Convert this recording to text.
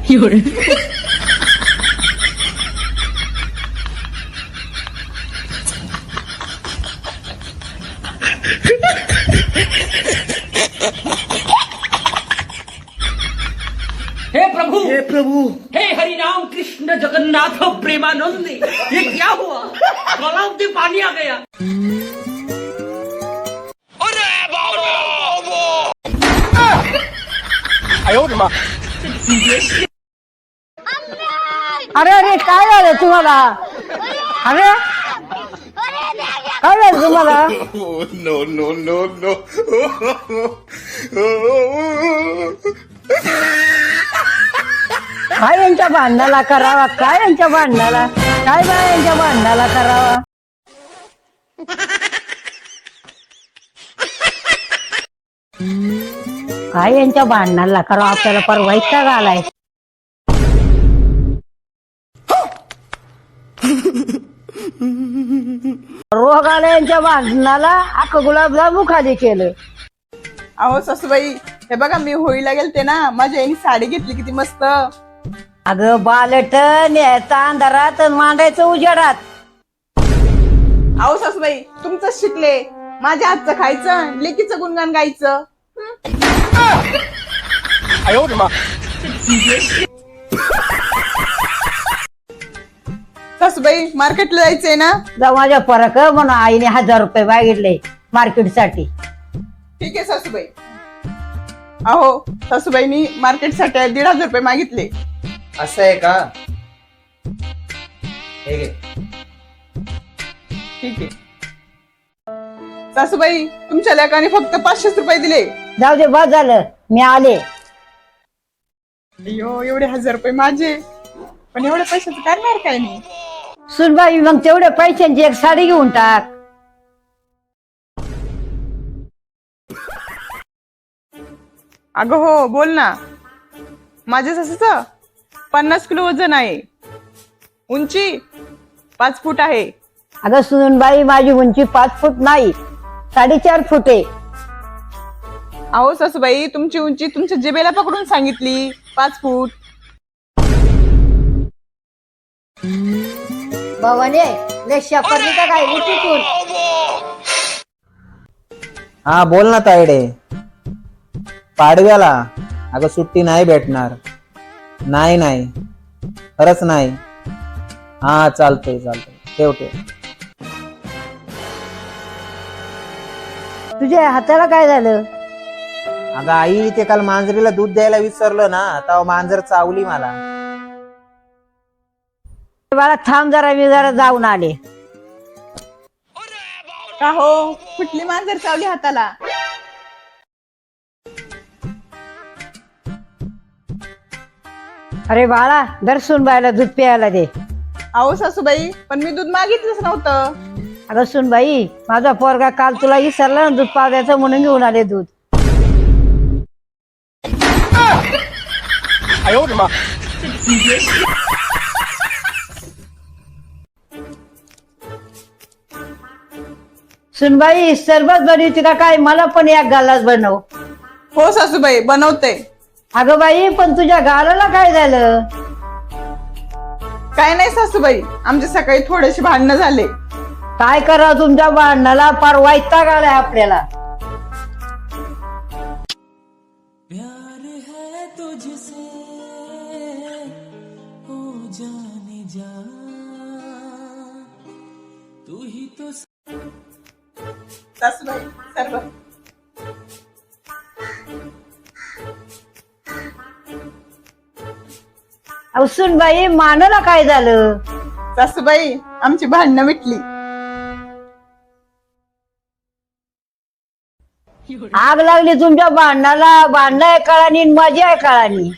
हे प्रभु, हे हरिनाम कृष्ण जगन्नाथ प्रेमानंद, ये क्या हुआ? गलाव से पानी आ गया। अरे बाबा! अरे अरे काय झालं तुम्हाला? अरे काय झालं तुम्हाला? no, no, no, no. काय यांच्या भांडणाला करावा? काय यांच्या भांडणाला? काय बाय यांच्या भांडणाला करावा? काय यांच्या भांडणाला करावा? आपल्याला पर वैताग आलाय. रोग आला यांच्या भांडणाला. अख्खं गुलाबजामू खाली केलं. अहो सासूबाई, हे बघा मी होळीला गेलते ना, माझ्या आईने साडी घेतली किती मस्त. अगं बालट, न्यायचा अंधारात मांडायचं उजेडात. अहो सासूबाई, तुमचंच शिकले. माझ्या हातचं खायचं, लेकीचं गुणगान गायचं. सासूबाई, मार्केटला जायचंय ना? जाऊ माझ्या परक म्हणून आईने 1000 रुपये मागितले मार्केटसाठी. ठीक आहे सासूबाई. अहो सासूबाईनी मार्केटसाठी 1500 रुपये मागितले. असं आहे का? हे घे. ठीक आहे सासूबाई, तुमच्या लेकाने फक्त 500 रुपये दिले. जाऊ दे, बस झालं, मी आले. अयो, एवढे 1000 रुपये माझे, पण एवढ्या पैशाचं करणार काय नाही. सुनबाई, मग तेवढ्या पैशांची एक साडी घेऊन टाक. अगं हो, बोल ना. माझ्या सासूचं 50 किलो वजन आहे, उंची 5 फूट आहे. अगं सुनबाई, माझी उंची 5 फूट नाही, 4.5 फूट आहे. अहो सासूबाई, तुमची उंची तुमच्या जिभेला पकडून सांगितली 5 फूट. बाबाने लय शापरली का काय उठून? हा बोल ना तायडे. पाडव्याला अगं सुट्टी नाही भेटणार. नाही नाही, खरंच नाही. हा चालतंय चालतंय, ठेव ठेव. तुझ्या हाताला काय झालं? अगं आई, ते काल मांजरीला दूध द्यायला विसरलं ना, तेव्हा मांजर चावली मला. बाळा थांब जरा, मी जरा जाऊन आले. का हो, कुठली मांजर चावली हाताला? अरे बाळा, दर सुनबाईला दूध प्यायला दे. अहो सासूबाई, पण मी दूध मागितलंच नव्हतं. अगं सुनबाई, माझा पोरगा काल तुला विसरला ना दूध पाजायचं म्हणून घेऊन आले दूध. सुनबाई, सरबत बनवते का काय? मला पण एक गालाच बनव. हो सासूबाई, बनवते. अगं बाई, पण तुझ्या गालाला काय झालं? काय नाही सासूबाई, आमच्या सकाळी थोडेसे भांडणं झाले. काय करावं तुमच्या भांडणाला? फार वैताग आलाय आपल्याला. प्यार है तुझसे ओ जाने जा, तू ही तो. सासूबाई, सरबत. अहो सुनबाई, मानाला काय झालं? सासूबाई, आमची भांडणं मिटली. आग लागली तुमच्या भांडणाला. भांडणं आहे कळानी, मजा आहे कळानी.